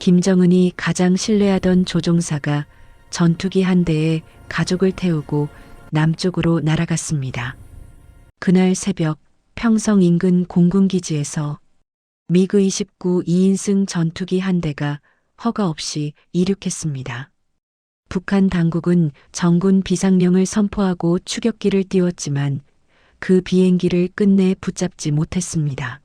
김정은이 가장 신뢰하던 조종사가 전투기 한 대에 가족을 태우고 남쪽으로 날아갔습니다. 그날 새벽 평성 인근 공군기지에서 미그 29 2인승 전투기 한 대가 허가 없이 이륙했습니다. 북한 당국은 정군 비상령을 선포하고 추격기를 띄웠지만 그 비행기를 끝내 붙잡지 못했습니다.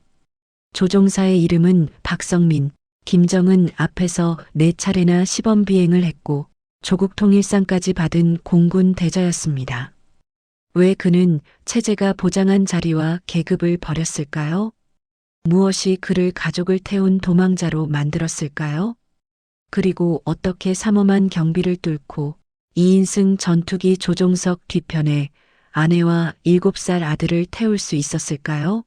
조종사의 이름은 박성민, 김정은 앞에서 4차례나 시범 비행을 했고 조국 통일상까지 받은 공군 대저였습니다. 왜 그는 체제가 보장한 자리와 계급을 버렸을까요? 무엇이 그를 가족을 태운 도망자로 만들었을까요? 그리고 어떻게 삼엄한 경비를 뚫고 2인승 전투기 조종석 뒤편에 아내와 7살 아들을 태울 수 있었을까요?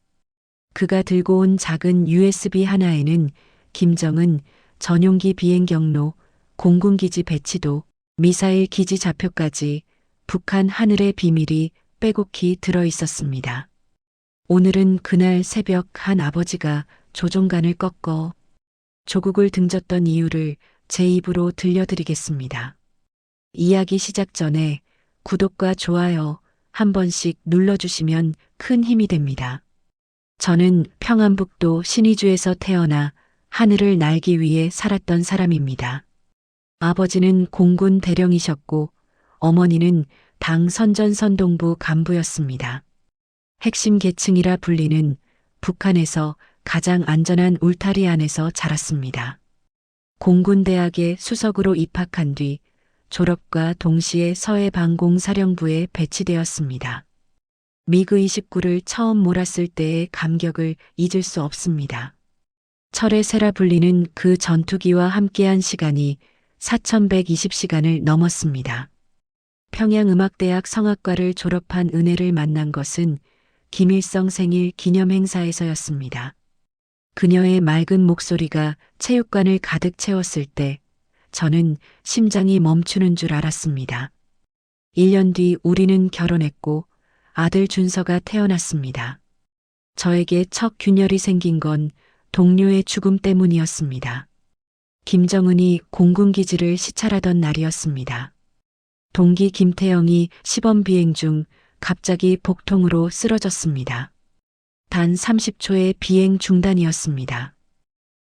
그가 들고 온 작은 USB 하나에는 김정은 전용기 비행 경로, 공군기지 배치도, 미사일 기지 좌표까지 북한 하늘의 비밀이 빼곡히 들어 있었습니다. 오늘은 그날 새벽 한 아버지가 조종관을 꺾어 조국을 등졌던 이유를 제 입으로 들려드리겠습니다. 이야기 시작 전에 구독과 좋아요 한 번씩 눌러주시면 큰 힘이 됩니다. 저는 평안북도 신의주에서 태어나 하늘을 날기 위해 살았던 사람입니다. 아버지는 공군 대령이셨고 어머니는 당 선전선동부 간부였습니다. 핵심 계층이라 불리는 북한에서 가장 안전한 울타리 안에서 자랐습니다. 공군대학에 수석으로 입학한 뒤 졸업과 동시에 서해방공사령부에 배치되었습니다. 미그 29를 처음 몰았을 때의 감격을 잊을 수 없습니다. 철의 새라 불리는 그 전투기와 함께한 시간이 4,120시간을 넘었습니다. 평양음악대학 성악과를 졸업한 은혜를 만난 것은 김일성 생일 기념 행사에서였습니다. 그녀의 맑은 목소리가 체육관을 가득 채웠을 때 저는 심장이 멈추는 줄 알았습니다. 1년 뒤 우리는 결혼했고 아들 준서가 태어났습니다. 저에게 첫 균열이 생긴 건 동료의 죽음 때문이었습니다. 김정은이 공군기지를 시찰하던 날이었습니다. 동기 김태영이 시범 비행 중 갑자기 복통으로 쓰러졌습니다. 단 30초의 비행 중단이었습니다.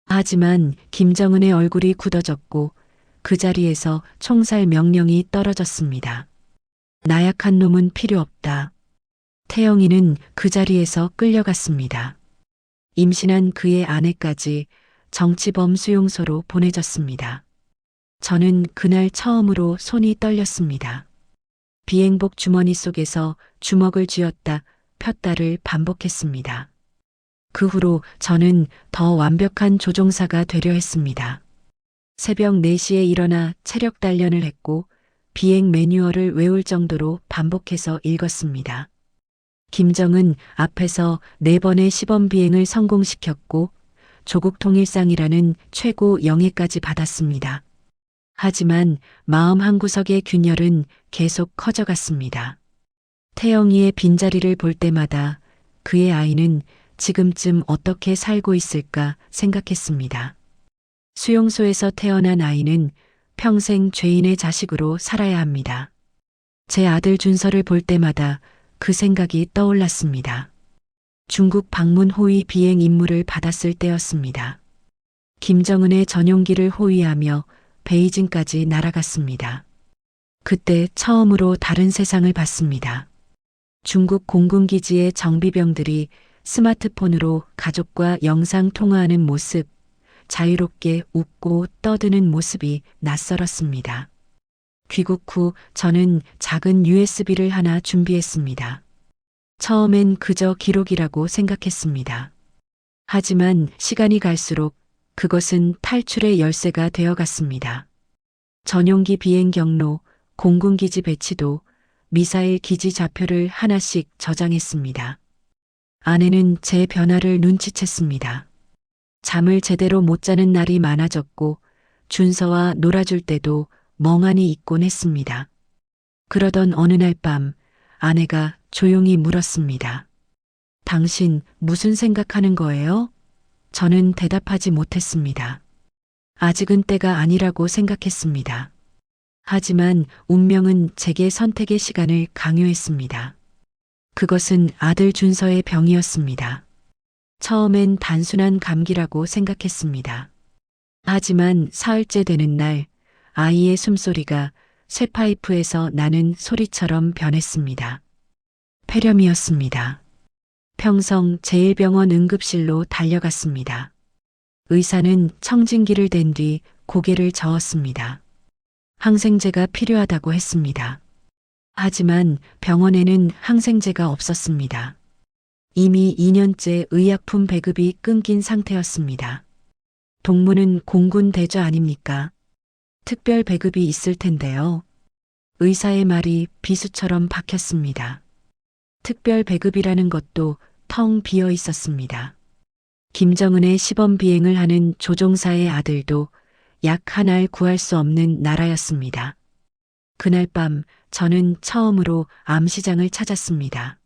하지만 김정은의 얼굴이 굳어졌고 그 자리에서 총살 명령이 떨어졌습니다. 나약한 놈은 필요 없다. 태영이는 그 자리에서 끌려갔습니다. 임신한 그의 아내까지 정치범 수용소로 보내졌습니다. 저는 그날 처음으로 손이 떨렸습니다. 비행복 주머니 속에서 주먹을 쥐었다 폈다를 반복했습니다. 그 후로 저는 더 완벽한 조종사가 되려 했습니다. 새벽 4시에 일어나 체력 단련을 했고 비행 매뉴얼을 외울 정도로 반복해서 읽었습니다. 김정은 앞에서 4번의 시범 비행을 성공시켰고 조국 통일상이라는 최고 영예까지 받았습니다. 하지만 마음 한구석의 균열은 계속 커져갔습니다. 태영이의 빈자리를 볼 때마다 그의 아이는 지금쯤 어떻게 살고 있을까 생각했습니다. 수용소에서 태어난 아이는 평생 죄인의 자식으로 살아야 합니다. 제 아들 준서를 볼 때마다 그 생각이 떠올랐습니다. 중국 방문 호위 비행 임무를 받았을 때였습니다. 김정은의 전용기를 호위하며 베이징까지 날아갔습니다. 그때 처음으로 다른 세상을 봤습니다. 중국 공군기지의 정비병들이 스마트폰으로 가족과 영상 통화하는 모습, 자유롭게 웃고 떠드는 모습이 낯설었습니다. 귀국 후 저는 작은 USB를 하나 준비했습니다. 처음엔 그저 기록이라고 생각했습니다. 하지만 시간이 갈수록 그것은 탈출의 열쇠가 되어갔습니다. 전용기 비행 경로, 공군기지 배치도, 미사일 기지 좌표를 하나씩 저장했습니다. 아내는 제 변화를 눈치챘습니다. 잠을 제대로 못 자는 날이 많아졌고 준서와 놀아줄 때도 멍하니 있곤 했습니다. 그러던 어느 날 밤 아내가 조용히 물었습니다. 당신 무슨 생각하는 거예요? 저는 대답하지 못했습니다. 아직은 때가 아니라고 생각했습니다. 하지만 운명은 제게 선택의 시간을 강요했습니다. 그것은 아들 준서의 병이었습니다. 처음엔 단순한 감기라고 생각했습니다. 하지만 사흘째 되는 날, 아이의 숨소리가 쇠파이프에서 나는 소리처럼 변했습니다. 폐렴이었습니다. 평성 제1병원 응급실로 달려갔습니다. 의사는 청진기를 댄 뒤 고개를 저었습니다. 항생제가 필요하다고 했습니다. 하지만 병원에는 항생제가 없었습니다. 이미 2년째 의약품 배급이 끊긴 상태였습니다. 동무는 공군 대좌 아닙니까? 특별 배급이 있을 텐데요. 의사의 말이 비수처럼 박혔습니다. 특별 배급이라는 것도 텅 비어 있었습니다. 김정은의 시범 비행을 하는 조종사의 아들도 약 한 알 구할 수 없는 나라였습니다. 그날 밤 저는 처음으로 암시장을 찾았습니다.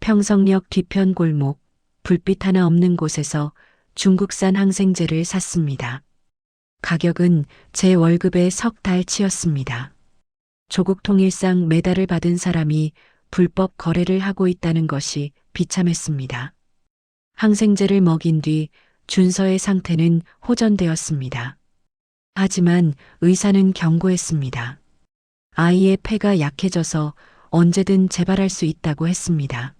평성역 뒤편 골목, 불빛 하나 없는 곳에서 중국산 항생제를 샀습니다. 가격은 제 월급의 석 달치였습니다. 조국 통일상 메달을 받은 사람이 불법 거래를 하고 있다는 것이 비참했습니다. 항생제를 먹인 뒤 준서의 상태는 호전되었습니다. 하지만 의사는 경고했습니다. 아이의 폐가 약해져서 언제든 재발할 수 있다고 했습니다.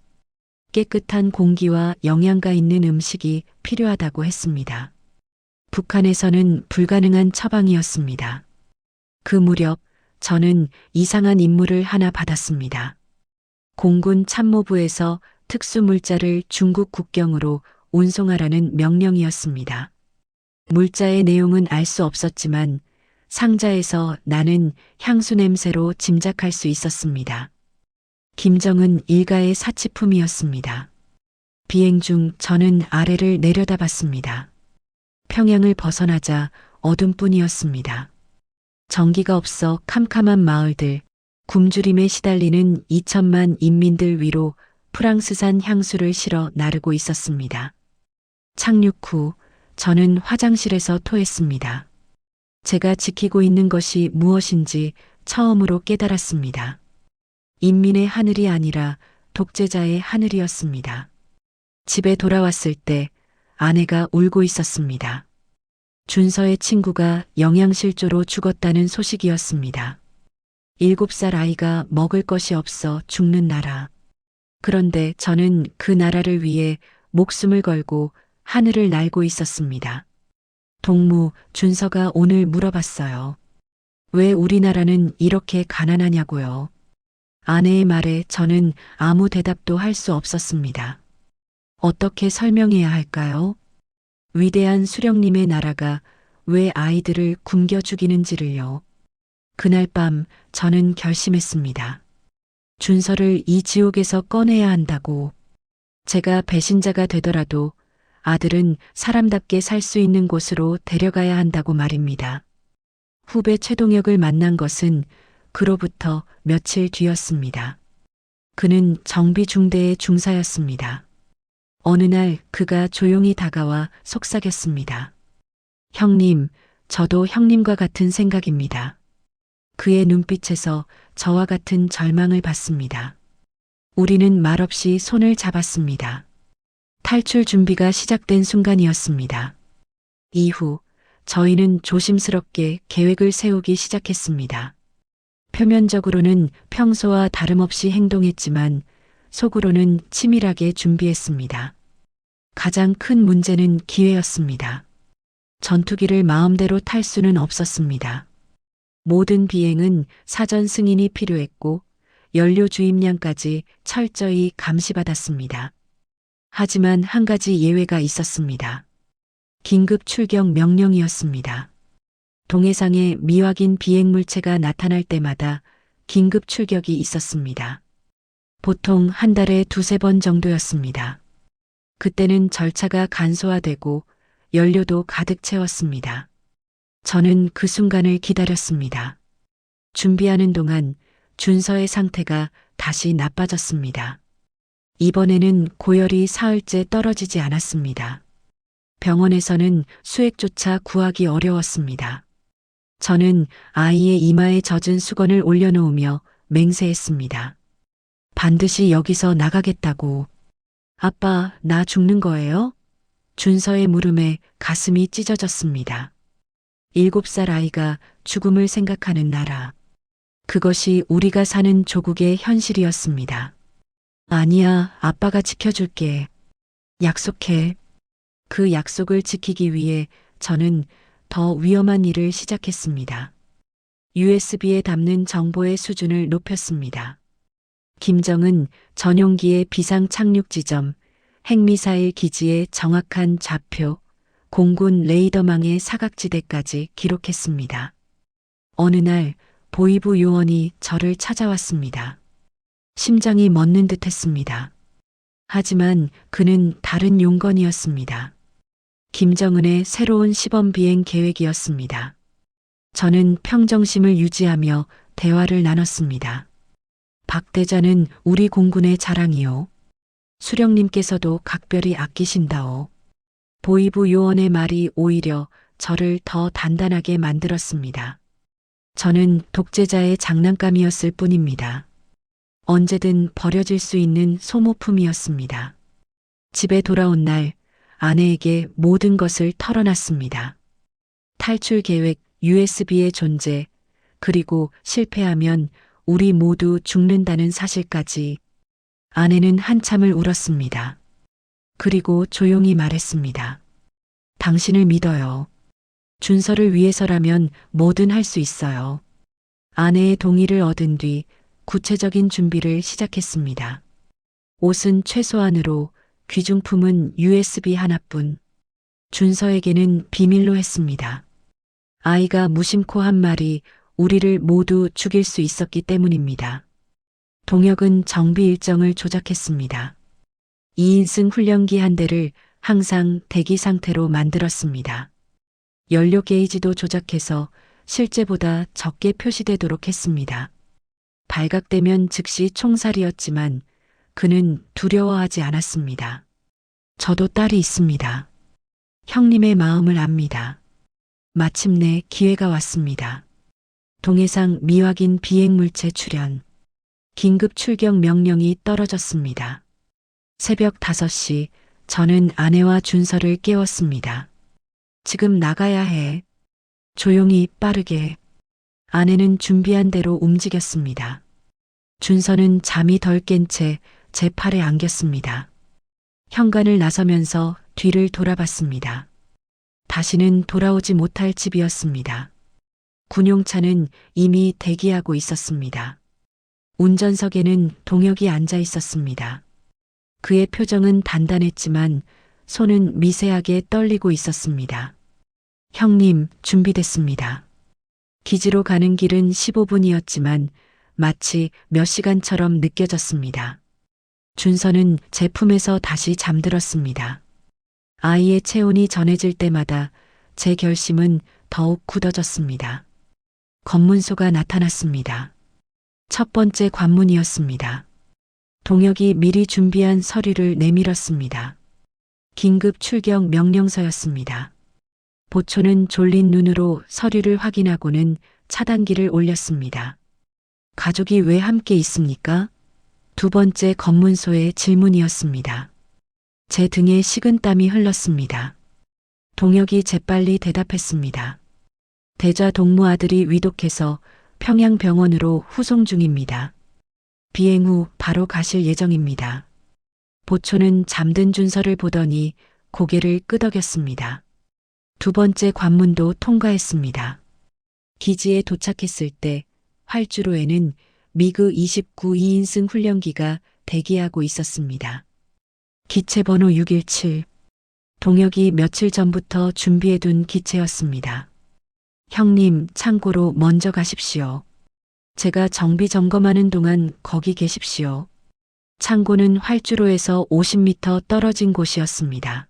깨끗한 공기와 영양가 있는 음식이 필요하다고 했습니다. 북한에서는 불가능한 처방이었습니다. 그 무렵 저는 이상한 임무를 하나 받았습니다. 공군 참모부에서 특수물자를 중국 국경으로 운송하라는 명령이었습니다. 물자의 내용은 알 수 없었지만 상자에서 나는 향수 냄새로 짐작할 수 있었습니다. 김정은 일가의 사치품이었습니다. 비행 중 저는 아래를 내려다봤습니다. 평양을 벗어나자 어둠뿐이었습니다. 전기가 없어 캄캄한 마을들, 굶주림에 시달리는 2천만 인민들 위로 프랑스산 향수를 실어 나르고 있었습니다. 착륙 후 저는 화장실에서 토했습니다. 제가 지키고 있는 것이 무엇인지 처음으로 깨달았습니다. 인민의 하늘이 아니라 독재자의 하늘이었습니다. 집에 돌아왔을 때 아내가 울고 있었습니다. 준서의 친구가 영양실조로 죽었다는 소식이었습니다. 7살 아이가 먹을 것이 없어 죽는 나라. 그런데 저는 그 나라를 위해 목숨을 걸고 하늘을 날고 있었습니다. 동무 준서가 오늘 물어봤어요. 왜 우리나라는 이렇게 가난하냐고요. 아내의 말에 저는 아무 대답도 할 수 없었습니다. 어떻게 설명해야 할까요? 위대한 수령님의 나라가 왜 아이들을 굶겨 죽이는지를요. 그날 밤 저는 결심했습니다. 준서를 이 지옥에서 꺼내야 한다고. 제가 배신자가 되더라도 아들은 사람답게 살 수 있는 곳으로 데려가야 한다고 말입니다. 후배 최동혁을 만난 것은 그로부터 며칠 뒤였습니다. 그는 정비중대의 중사였습니다. 어느 날 그가 조용히 다가와 속삭였습니다. 형님, 저도 형님과 같은 생각입니다. 그의 눈빛에서 저와 같은 절망을 봤습니다. 우리는 말없이 손을 잡았습니다. 탈출 준비가 시작된 순간이었습니다. 이후 저희는 조심스럽게 계획을 세우기 시작했습니다. 표면적으로는 평소와 다름없이 행동했지만 속으로는 치밀하게 준비했습니다. 가장 큰 문제는 기회였습니다. 전투기를 마음대로 탈 수는 없었습니다. 모든 비행은 사전 승인이 필요했고 연료 주입량까지 철저히 감시받았습니다. 하지만 한 가지 예외가 있었습니다. 긴급 출격 명령이었습니다. 동해상에 미확인 비행물체가 나타날 때마다 긴급 출격이 있었습니다. 보통 한 달에 2~3번 정도였습니다. 그때는 절차가 간소화되고 연료도 가득 채웠습니다. 저는 그 순간을 기다렸습니다. 준비하는 동안 준서의 상태가 다시 나빠졌습니다. 이번에는 고열이 사흘째 떨어지지 않았습니다. 병원에서는 수액조차 구하기 어려웠습니다. 저는 아이의 이마에 젖은 수건을 올려놓으며 맹세했습니다. 반드시 여기서 나가겠다고. 아빠, 나 죽는 거예요? 준서의 물음에 가슴이 찢어졌습니다. 7살 아이가 죽음을 생각하는 나라. 그것이 우리가 사는 조국의 현실이었습니다. 아니야, 아빠가 지켜줄게. 약속해. 그 약속을 지키기 위해 저는 더 위험한 일을 시작했습니다. USB에 담는 정보의 수준을 높였습니다. 김정은 전용기의 비상 착륙 지점, 핵미사일 기지의 정확한 좌표, 공군 레이더망의 사각지대까지 기록했습니다. 어느 날 보이부 요원이 저를 찾아왔습니다. 심장이 멎는 듯 했습니다. 하지만 그는 다른 용건이었습니다. 김정은의 새로운 시범 비행 계획이었습니다. 저는 평정심을 유지하며 대화를 나눴습니다. 박 대장은 우리 공군의 자랑이요. 수령님께서도 각별히 아끼신다오. 보이부 요원의 말이 오히려 저를 더 단단하게 만들었습니다. 저는 독재자의 장난감이었을 뿐입니다. 언제든 버려질 수 있는 소모품이었습니다. 집에 돌아온 날 아내에게 모든 것을 털어놨습니다. 탈출 계획, USB의 존재, 그리고 실패하면 우리 모두 죽는다는 사실까지. 아내는 한참을 울었습니다. 그리고 조용히 말했습니다. 당신을 믿어요. 준서를 위해서라면 뭐든 할 수 있어요. 아내의 동의를 얻은 뒤 구체적인 준비를 시작했습니다. 옷은 최소한으로, 귀중품은 USB 하나뿐. 준서에게는 비밀로 했습니다. 아이가 무심코 한 말이 우리를 모두 죽일 수 있었기 때문입니다. 동혁은 정비 일정을 조작했습니다. 2인승 훈련기 한 대를 항상 대기 상태로 만들었습니다. 연료 게이지도 조작해서 실제보다 적게 표시되도록 했습니다. 발각되면 즉시 총살이었지만 그는 두려워하지 않았습니다. 저도 딸이 있습니다. 형님의 마음을 압니다. 마침내 기회가 왔습니다. 동해상 미확인 비행물체 출현. 긴급 출격 명령이 떨어졌습니다. 새벽 5시 저는 아내와 준서를 깨웠습니다. 지금 나가야 해. 조용히 빠르게. 아내는 준비한 대로 움직였습니다. 준서는 잠이 덜 깬 채 제 팔에 안겼습니다. 현관을 나서면서 뒤를 돌아봤습니다. 다시는 돌아오지 못할 집이었습니다. 군용차는 이미 대기하고 있었습니다. 운전석에는 동혁이 앉아 있었습니다. 그의 표정은 단단했지만 손은 미세하게 떨리고 있었습니다. 형님, 준비됐습니다. 기지로 가는 길은 15분이었지만 마치 몇 시간처럼 느껴졌습니다. 준서는 제 품에서 다시 잠들었습니다. 아이의 체온이 전해질 때마다 제 결심은 더욱 굳어졌습니다. 검문소가 나타났습니다. 첫 번째 관문이었습니다. 동혁이 미리 준비한 서류를 내밀었습니다. 긴급 출격 명령서였습니다. 보초는 졸린 눈으로 서류를 확인하고는 차단기를 올렸습니다. 가족이 왜 함께 있습니까? 두 번째 검문소의 질문이었습니다. 제 등에 식은땀이 흘렀습니다. 동혁이 재빨리 대답했습니다. 대좌 동무 아들이 위독해서 평양병원으로 후송 중입니다. 비행 후 바로 가실 예정입니다. 보초는 잠든 준서를 보더니 고개를 끄덕였습니다. 두 번째 관문도 통과했습니다. 기지에 도착했을 때 활주로에는 미그 29 2인승 훈련기가 대기하고 있었습니다. 기체번호 617. 동혁이 며칠 전부터 준비해둔 기체였습니다. 형님, 창고로 먼저 가십시오. 제가 정비 점검하는 동안 거기 계십시오. 창고는 활주로에서 50m 떨어진 곳이었습니다.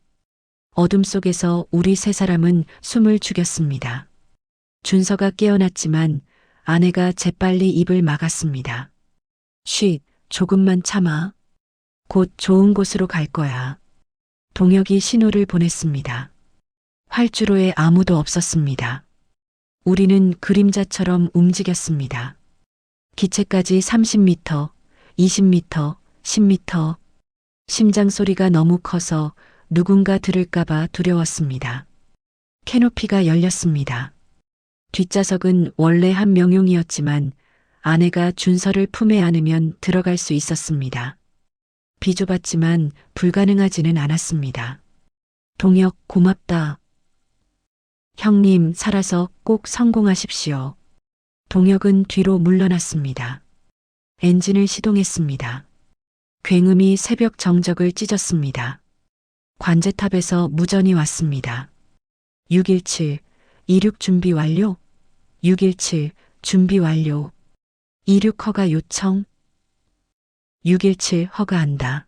어둠 속에서 우리 세 사람은 숨을 죽였습니다. 준서가 깨어났지만 아내가 재빨리 입을 막았습니다. 쉿, 조금만 참아. 곧 좋은 곳으로 갈 거야. 동혁이 신호를 보냈습니다. 활주로에 아무도 없었습니다. 우리는 그림자처럼 움직였습니다. 기체까지 30m, 20m, 10m. 심장 소리가 너무 커서 누군가 들을까봐 두려웠습니다. 캐노피가 열렸습니다. 뒷좌석은 원래 한 명용이었지만 아내가 준서를 품에 안으면 들어갈 수 있었습니다. 비좁았지만 불가능하지는 않았습니다. 동혁 고맙다. 형님 살아서 꼭 성공하십시오. 동혁은 뒤로 물러났습니다. 엔진을 시동했습니다. 굉음이 새벽 정적을 찢었습니다. 관제탑에서 무전이 왔습니다. 617, 이륙 준비 완료. 617, 준비 완료. 이륙 허가 요청. 617 허가한다.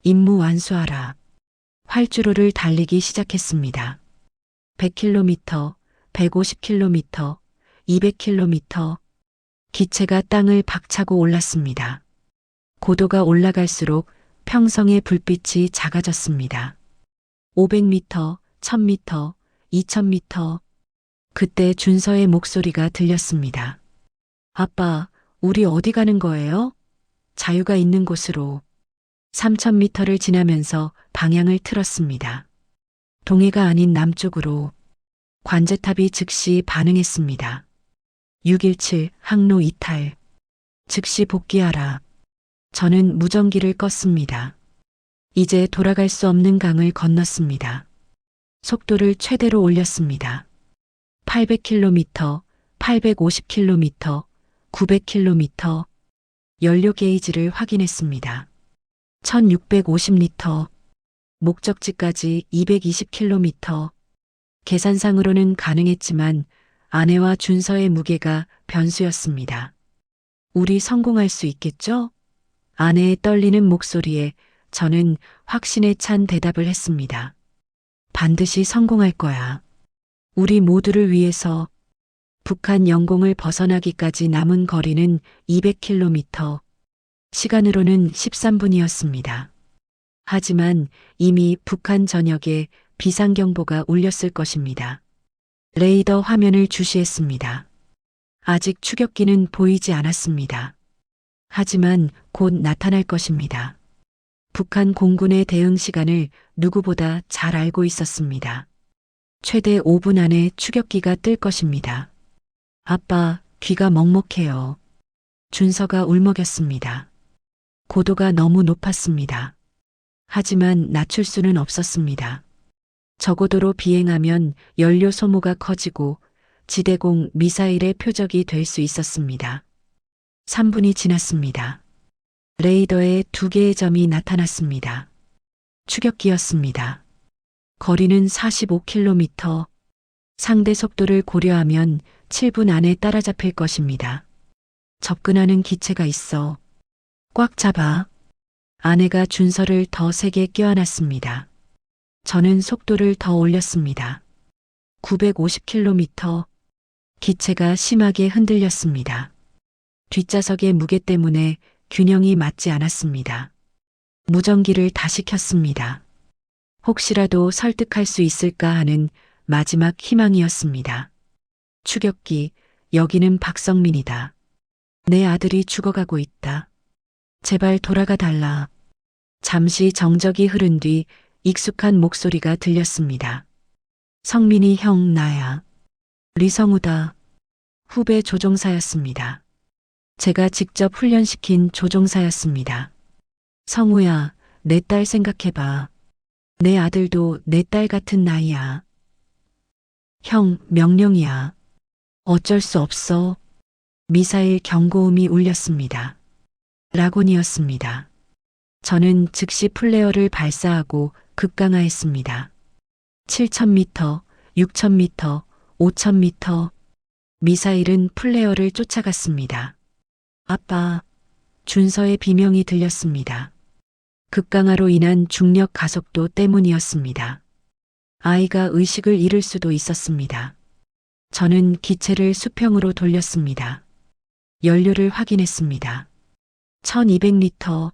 임무 완수하라. 활주로를 달리기 시작했습니다. 100km, 150km, 200km. 기체가 땅을 박차고 올랐습니다. 고도가 올라갈수록 평성의 불빛이 작아졌습니다. 500m, 1000m, 2000m. 그때 준서의 목소리가 들렸습니다. 아빠, 우리 어디 가는 거예요? 자유가 있는 곳으로. 3000m를 지나면서 방향을 틀었습니다. 동해가 아닌 남쪽으로. 관제탑이 즉시 반응했습니다. 617 항로 이탈. 즉시 복귀하라. 저는 무전기를 껐습니다. 이제 돌아갈 수 없는 강을 건넜습니다. 속도를 최대로 올렸습니다. 800km, 850km, 900km. 연료 게이지를 확인했습니다. 1650리터. 목적지까지 220km. 계산상으로는 가능했지만 아내와 준서의 무게가 변수였습니다. 우리 성공할 수 있겠죠? 아내의 떨리는 목소리에 저는 확신에 찬 대답을 했습니다. 반드시 성공할 거야. 우리 모두를 위해서. 북한 영공을 벗어나기까지 남은 거리는 200km. 시간으로는 13분이었습니다. 하지만 이미 북한 전역에 비상경보가 울렸을 것입니다. 레이더 화면을 주시했습니다. 아직 추격기는 보이지 않았습니다. 하지만 곧 나타날 것입니다. 북한 공군의 대응 시간을 누구보다 잘 알고 있었습니다. 최대 5분 안에 추격기가 뜰 것입니다. 아빠, 귀가 먹먹해요. 준서가 울먹였습니다. 고도가 너무 높았습니다. 하지만 낮출 수는 없었습니다. 저고도로 비행하면 연료 소모가 커지고 지대공 미사일의 표적이 될 수 있었습니다. 3분이 지났습니다. 레이더에 2개의 점이 나타났습니다. 추격기였습니다. 거리는 45km. 상대 속도를 고려하면 7분 안에 따라잡힐 것입니다. 접근하는 기체가 있어. 꽉 잡아. 아내가 준서를 더 세게 껴안았습니다. 저는 속도를 더 올렸습니다. 950km. 기체가 심하게 흔들렸습니다. 뒷좌석의 무게 때문에 균형이 맞지 않았습니다. 무전기를 다시 켰습니다. 혹시라도 설득할 수 있을까 하는 마지막 희망이었습니다. 추격기, 여기는 박성민이다. 내 아들이 죽어가고 있다. 제발 돌아가 달라. 잠시 정적이 흐른 뒤 익숙한 목소리가 들렸습니다. 성민이 형 나야. 리성우다. 후배 조종사였습니다. 제가 직접 훈련시킨 조종사였습니다. 성우야, 내 딸 생각해봐. 내 아들도 내 딸 같은 나이야. 형, 명령이야. 어쩔 수 없어. 미사일 경고음이 울렸습니다. 라곤이었습니다. 저는 즉시 플레어를 발사하고 급강하했습니다. 7000m, 6000m, 5000m. 미사일은 플레어를 쫓아갔습니다. 아빠, 준서의 비명이 들렸습니다. 급강하로 인한 중력 가속도 때문이었습니다. 아이가 의식을 잃을 수도 있었습니다. 저는 기체를 수평으로 돌렸습니다. 연료를 확인했습니다. 1200리터.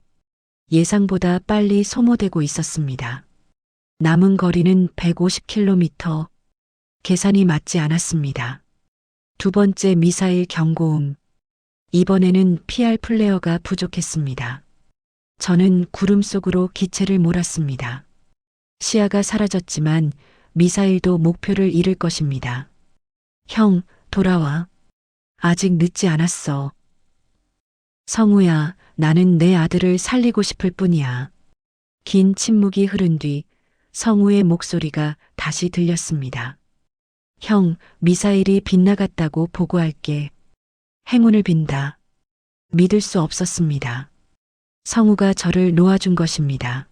예상보다 빨리 소모되고 있었습니다. 남은 거리는 150km. 계산이 맞지 않았습니다. 두 번째 미사일 경고음. 이번에는 PR 플레어가 부족했습니다. 저는 구름 속으로 기체를 몰았습니다. 시야가 사라졌지만 미사일도 목표를 잃을 것입니다. 형, 돌아와. 아직 늦지 않았어. 성우야, 나는 내 아들을 살리고 싶을 뿐이야. 긴 침묵이 흐른 뒤 성우의 목소리가 다시 들렸습니다. 형, 미사일이 빗나갔다고 보고할게. 행운을 빈다. 믿을 수 없었습니다. 성우가 저를 놓아준 것입니다.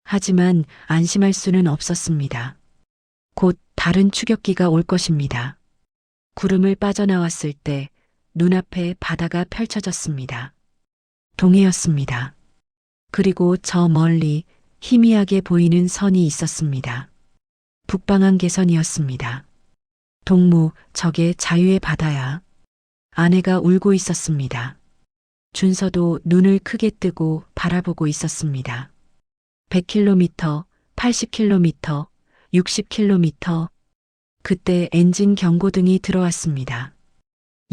하지만 안심할 수는 없었습니다. 곧 다른 추격기가 올 것입니다. 구름을 빠져나왔을 때 눈앞에 바다가 펼쳐졌습니다. 동해였습니다. 그리고 저 멀리 희미하게 보이는 선이 있었습니다. 북방한계선이었습니다. 동무, 저게 자유의 바다야. 아내가 울고 있었습니다. 준서도 눈을 크게 뜨고 바라보고 있었습니다. 100km, 80km, 60km. 그때 엔진 경고등이 들어왔습니다.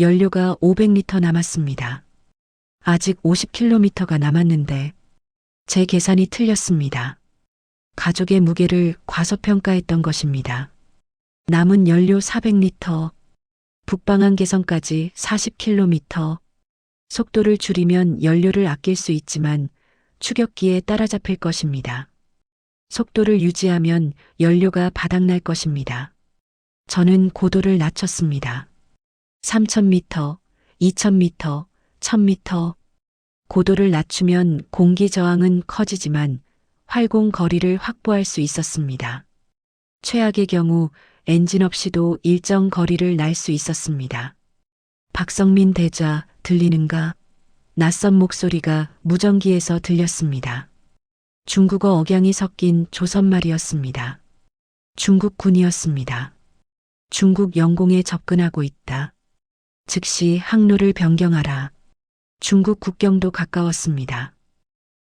연료가 500리터 남았습니다. 아직 50km가 남았는데 제 계산이 틀렸습니다. 가족의 무게를 과소평가했던 것입니다. 남은 연료 400리터, 북방한계선까지 40km. 속도를 줄이면 연료를 아낄 수 있지만 추격기에 따라잡힐 것입니다. 속도를 유지하면 연료가 바닥날 것입니다. 저는 고도를 낮췄습니다. 3000m, 2000m, 1000m. 고도를 낮추면 공기 저항은 커지지만 활공 거리를 확보할 수 있었습니다. 최악의 경우 엔진 없이도 일정 거리를 날 수 있었습니다. 박성민 대자, 들리는가? 낯선 목소리가 무전기에서 들렸습니다. 중국어 억양이 섞인 조선말이었습니다. 중국군이었습니다. 중국 영공에 접근하고 있다. 즉시 항로를 변경하라. 중국 국경도 가까웠습니다.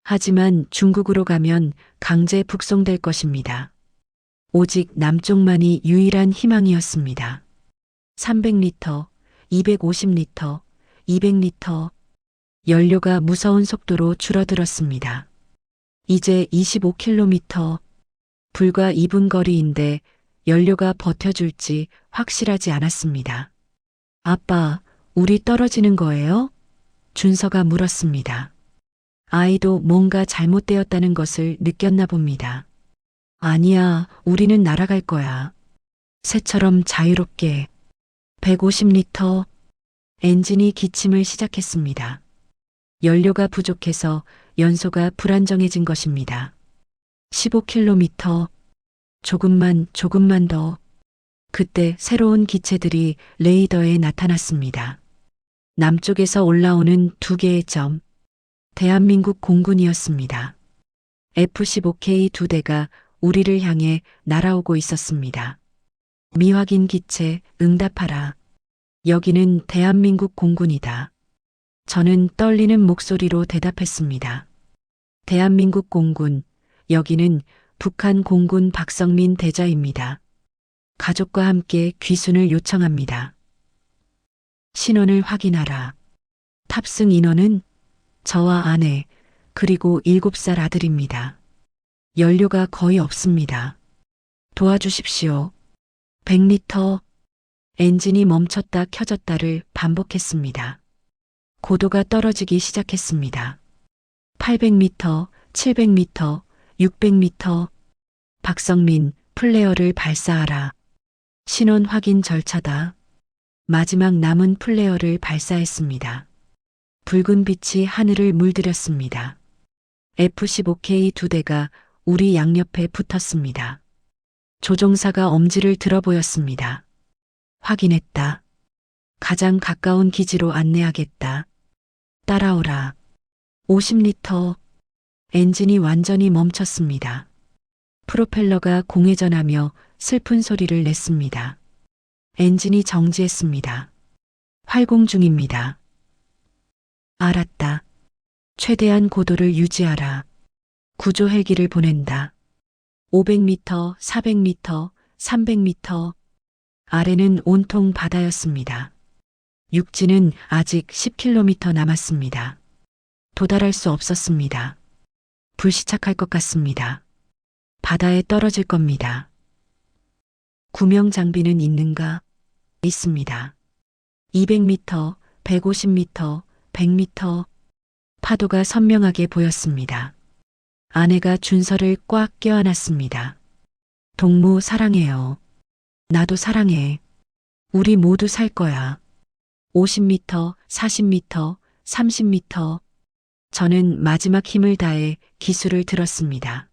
하지만 중국으로 가면 강제 북송될 것입니다. 오직 남쪽만이 유일한 희망이었습니다. 300리터, 250리터, 200리터. 연료가 무서운 속도로 줄어들었습니다. 이제 25km. 불과 2분 거리인데 연료가 버텨줄지 확실하지 않았습니다. 아빠, 우리 떨어지는 거예요? 준서가 물었습니다. 아이도 뭔가 잘못되었다는 것을 느꼈나 봅니다. 아니야, 우리는 날아갈 거야. 새처럼 자유롭게. 150리터. 엔진이 기침을 시작했습니다. 연료가 부족해서 연소가 불안정해진 것입니다. 15km. 조금만 더. 그때 새로운 기체들이 레이더에 나타났습니다. 남쪽에서 올라오는 두 개의 점. 대한민국 공군이었습니다. F-15K 2대가 우리를 향해 날아오고 있었습니다. 미확인 기체, 응답하라. 여기는 대한민국 공군이다. 저는 떨리는 목소리로 대답했습니다. 대한민국 공군, 여기는 북한 공군 박성민 대자입니다. 가족과 함께 귀순을 요청합니다. 신원을 확인하라. 탑승 인원은 저와 아내, 그리고 7살 아들입니다. 연료가 거의 없습니다. 도와주십시오. 100리터. 엔진이 멈췄다 켜졌다를 반복했습니다. 고도가 떨어지기 시작했습니다. 800m, 700m, 600m. 박성민, 플레어를 발사하라. 신원 확인 절차다. 마지막 남은 플레어를 발사했습니다. 붉은 빛이 하늘을 물들였습니다. F-15K 2대가 우리 양옆에 붙었습니다. 조종사가 엄지를 들어 보였습니다. 확인했다. 가장 가까운 기지로 안내하겠다. 따라오라. 50리터. 엔진이 완전히 멈췄습니다. 프로펠러가 공회전하며 슬픈 소리를 냈습니다. 엔진이 정지했습니다. 활공 중입니다. 알았다. 최대한 고도를 유지하라. 구조 헬기를 보낸다. 500m, 400m, 300m. 아래는 온통 바다였습니다. 육지는 아직 10km 남았습니다. 도달할 수 없었습니다. 불시착할 것 같습니다. 바다에 떨어질 겁니다. 구명 장비는 있는가? 있습니다. 200m, 150m, 100m. 파도가 선명하게 보였습니다. 아내가 준서를 꽉 껴안았습니다. 동무 사랑해요. 나도 사랑해. 우리 모두 살 거야. 50m, 40m, 30m. 저는 마지막 힘을 다해 기술을 들었습니다.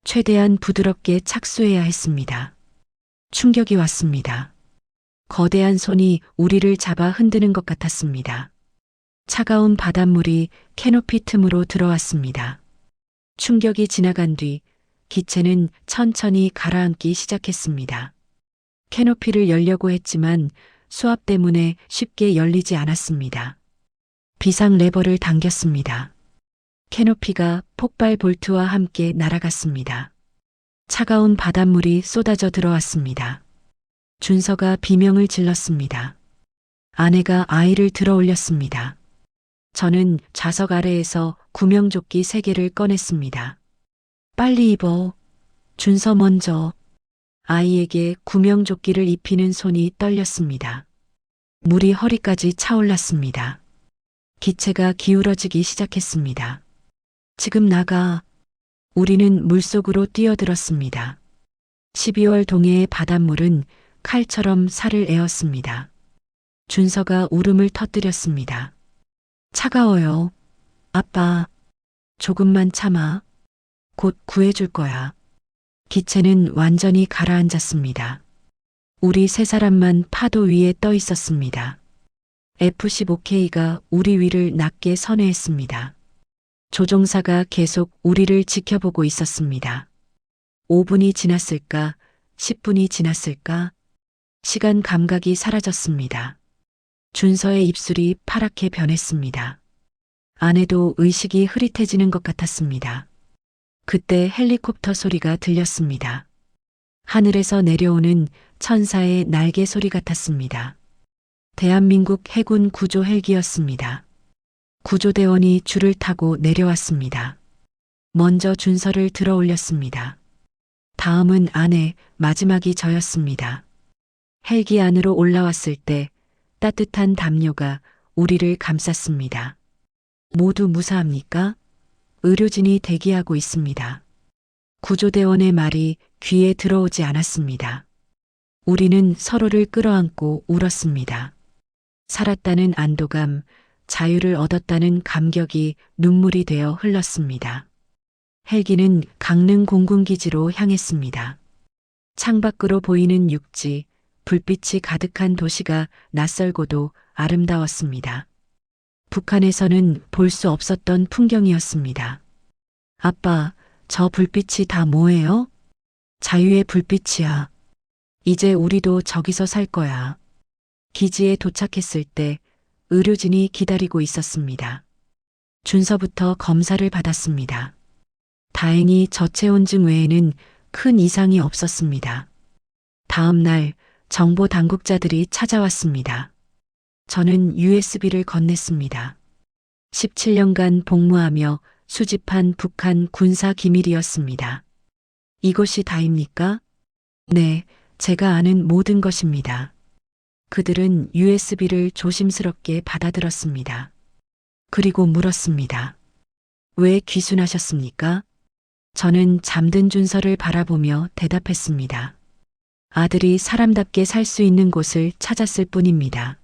최대한 부드럽게 착수해야 했습니다. 충격이 왔습니다. 거대한 손이 우리를 잡아 흔드는 것 같았습니다. 차가운 바닷물이 캐노피 틈으로 들어왔습니다. 충격이 지나간 뒤 기체는 천천히 가라앉기 시작했습니다. 캐노피를 열려고 했지만 수압 때문에 쉽게 열리지 않았습니다. 비상 레버를 당겼습니다. 캐노피가 폭발 볼트와 함께 날아갔습니다. 차가운 바닷물이 쏟아져 들어왔습니다. 준서가 비명을 질렀습니다. 아내가 아이를 들어 올렸습니다. 저는 좌석 아래에서 구명조끼 3개를 꺼냈습니다. 빨리 입어. 준서 먼저. 아이에게 구명조끼를 입히는 손이 떨렸습니다. 물이 허리까지 차올랐습니다. 기체가 기울어지기 시작했습니다. 지금 나가. 우리는 물속으로 뛰어들었습니다. 12월 동해의 바닷물은 칼처럼 살을 에었습니다. 준서가 울음을 터뜨렸습니다. 차가워요. 아빠, 조금만 참아. 곧 구해줄 거야. 기체는 완전히 가라앉았습니다. 우리 3사람만 파도 위에 떠 있었습니다. F-15K가 우리 위를 낮게 선회했습니다. 조종사가 계속 우리를 지켜보고 있었습니다. 5분이 지났을까? 10분이 지났을까? 시간 감각이 사라졌습니다. 준서의 입술이 파랗게 변했습니다. 아내도 의식이 흐릿해지는 것 같았습니다. 그때 헬리콥터 소리가 들렸습니다. 하늘에서 내려오는 천사의 날개 소리 같았습니다. 대한민국 해군 구조 헬기였습니다. 구조대원이 줄을 타고 내려왔습니다. 먼저 준서를 들어 올렸습니다. 다음은 아내, 마지막이 저였습니다. 헬기 안으로 올라왔을 때 따뜻한 담요가 우리를 감쌌습니다. 모두 무사합니까? 의료진이 대기하고 있습니다. 구조대원의 말이 귀에 들어오지 않았습니다. 우리는 서로를 끌어안고 울었습니다. 살았다는 안도감, 자유를 얻었다는 감격이 눈물이 되어 흘렀습니다. 헬기는 강릉 공군기지로 향했습니다. 창밖으로 보이는 육지, 불빛이 가득한 도시가 낯설고도 아름다웠습니다. 북한에서는 볼 수 없었던 풍경이었습니다. 아빠, 저 불빛이 다 뭐예요? 자유의 불빛이야. 이제 우리도 저기서 살 거야. 기지에 도착했을 때 의료진이 기다리고 있었습니다. 준서부터 검사를 받았습니다. 다행히 저체온증 외에는 큰 이상이 없었습니다. 다음 날 정보 당국자들이 찾아왔습니다. 저는 USB를 건넸습니다. 17년간 복무하며 수집한 북한 군사 기밀이었습니다. 이것이 다입니까? 네, 제가 아는 모든 것입니다. 그들은 USB를 조심스럽게 받아들었습니다. 그리고 물었습니다. 왜 귀순하셨습니까? 저는 잠든 준서를 바라보며 대답했습니다. 아들이 사람답게 살 수 있는 곳을 찾았을 뿐입니다.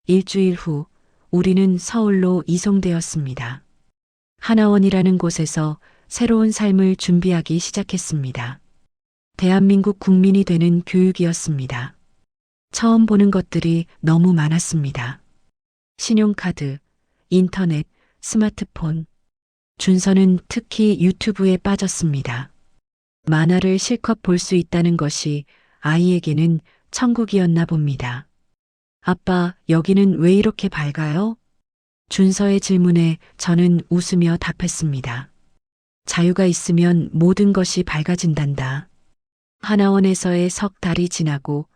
일주일 후 우리는 서울로 이송되었습니다. 하나원이라는 곳에서 새로운 삶을 준비하기 시작했습니다. 대한민국 국민이 되는 교육이었습니다. 처음 보는 것들이 너무 많았습니다. 신용카드, 인터넷, 스마트폰. 준서는 특히 유튜브에 빠졌습니다. 만화를 실컷 볼 수 있다는 것이 아이에게는 천국이었나 봅니다. 아빠, 여기는 왜 이렇게 밝아요? 준서의 질문에 저는 웃으며 답했습니다. 자유가 있으면 모든 것이 밝아진단다. 하나원에서의 석 달이 지나고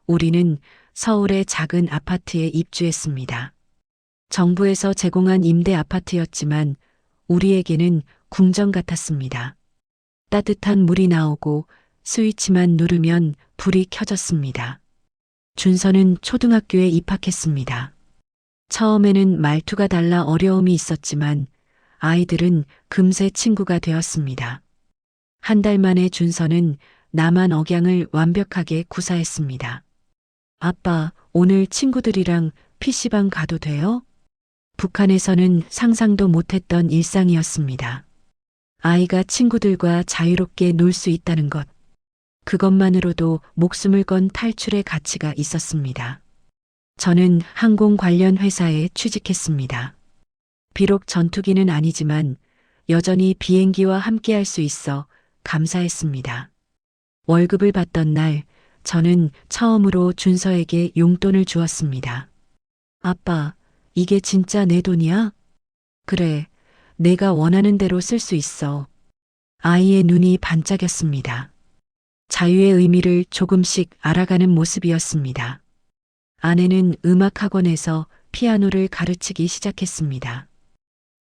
우리는 서울의 작은 아파트에 입주했습니다. 정부에서 제공한 임대 아파트였지만 우리에게는 궁전 같았습니다. 따뜻한 물이 나오고 스위치만 누르면 불이 켜졌습니다. 준서는 초등학교에 입학했습니다. 처음에는 말투가 달라 어려움이 있었지만 아이들은 금세 친구가 되었습니다. 한 달 만에 준서는 남한 억양을 완벽하게 구사했습니다. 아빠, 오늘 친구들이랑 PC방 가도 돼요? 북한에서는 상상도 못했던 일상이었습니다. 아이가 친구들과 자유롭게 놀 수 있다는 것. 그것만으로도 목숨을 건 탈출의 가치가 있었습니다. 저는 항공 관련 회사에 취직했습니다. 비록 전투기는 아니지만 여전히 비행기와 함께할 수 있어 감사했습니다. 월급을 받던 날 저는 처음으로 준서에게 용돈을 주었습니다. 아빠, 이게 진짜 내 돈이야? 그래, 내가 원하는 대로 쓸 수 있어. 아이의 눈이 반짝였습니다. 자유의 의미를 조금씩 알아가는 모습이었습니다. 아내는 음악학원에서 피아노를 가르치기 시작했습니다.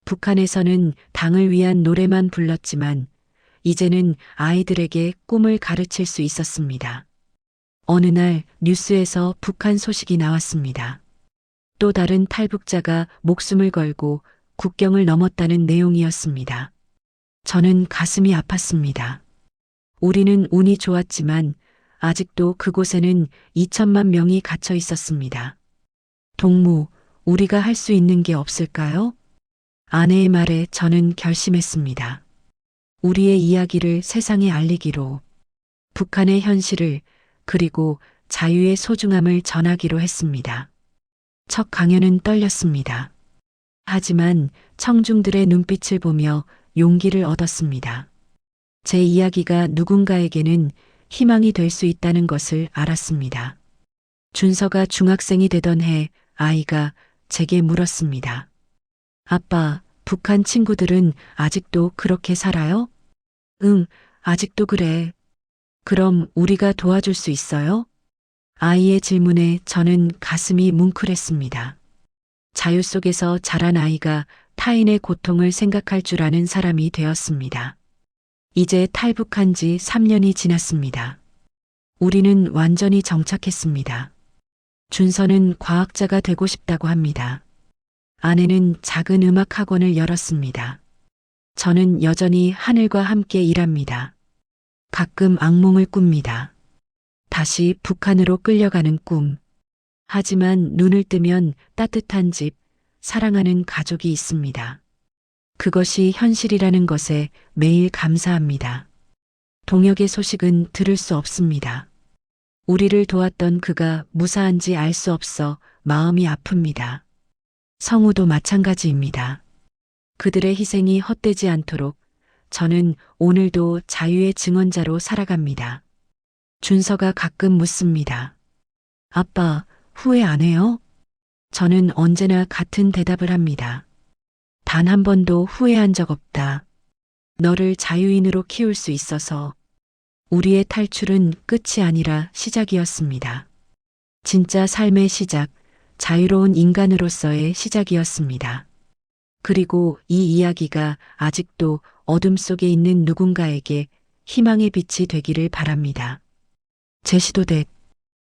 북한에서는 당을 위한 노래만 불렀지만 이제는 아이들에게 꿈을 가르칠 수 있었습니다. 어느 날 뉴스에서 북한 소식이 나왔습니다. 또 다른 탈북자가 목숨을 걸고 국경을 넘었다는 내용이었습니다. 저는 가슴이 아팠습니다. 우리는 운이 좋았지만 아직도 그곳에는 2천만 명이 갇혀 있었습니다. 동무, 우리가 할 수 있는 게 없을까요? 아내의 말에 저는 결심했습니다. 우리의 이야기를 세상에 알리기로, 북한의 현실을 그리고 자유의 소중함을 전하기로 했습니다. 첫 강연은 떨렸습니다. 하지만 청중들의 눈빛을 보며 용기를 얻었습니다. 제 이야기가 누군가에게는 희망이 될 수 있다는 것을 알았습니다. 준서가 중학생이 되던 해 아이가 제게 물었습니다. 아빠, 북한 친구들은 아직도 그렇게 살아요? 응, 아직도 그래. 그럼 우리가 도와줄 수 있어요? 아이의 질문에 저는 가슴이 뭉클했습니다. 자유 속에서 자란 아이가 타인의 고통을 생각할 줄 아는 사람이 되었습니다. 이제 탈북한 지 3년이 지났습니다. 우리는 완전히 정착했습니다. 준서는 과학자가 되고 싶다고 합니다. 아내는 작은 음악 학원을 열었습니다. 저는 여전히 하늘과 함께 일합니다. 가끔 악몽을 꿉니다. 다시 북한으로 끌려가는 꿈. 하지만 눈을 뜨면 따뜻한 집, 사랑하는 가족이 있습니다. 그것이 현실이라는 것에 매일 감사합니다. 동혁의 소식은 들을 수 없습니다. 우리를 도왔던 그가 무사한지 알 수 없어 마음이 아픕니다. 성우도 마찬가지입니다. 그들의 희생이 헛되지 않도록 저는 오늘도 자유의 증언자로 살아갑니다. 준서가 가끔 묻습니다. 아빠, 후회 안 해요? 저는 언제나 같은 대답을 합니다. 단 한 번도 후회한 적 없다. 너를 자유인으로 키울 수 있어서. 우리의 탈출은 끝이 아니라 시작이었습니다. 진짜 삶의 시작, 자유로운 인간으로서의 시작이었습니다. 그리고 이 이야기가 아직도 어둠 속에 있는 누군가에게 희망의 빛이 되기를 바랍니다. 제시도 댓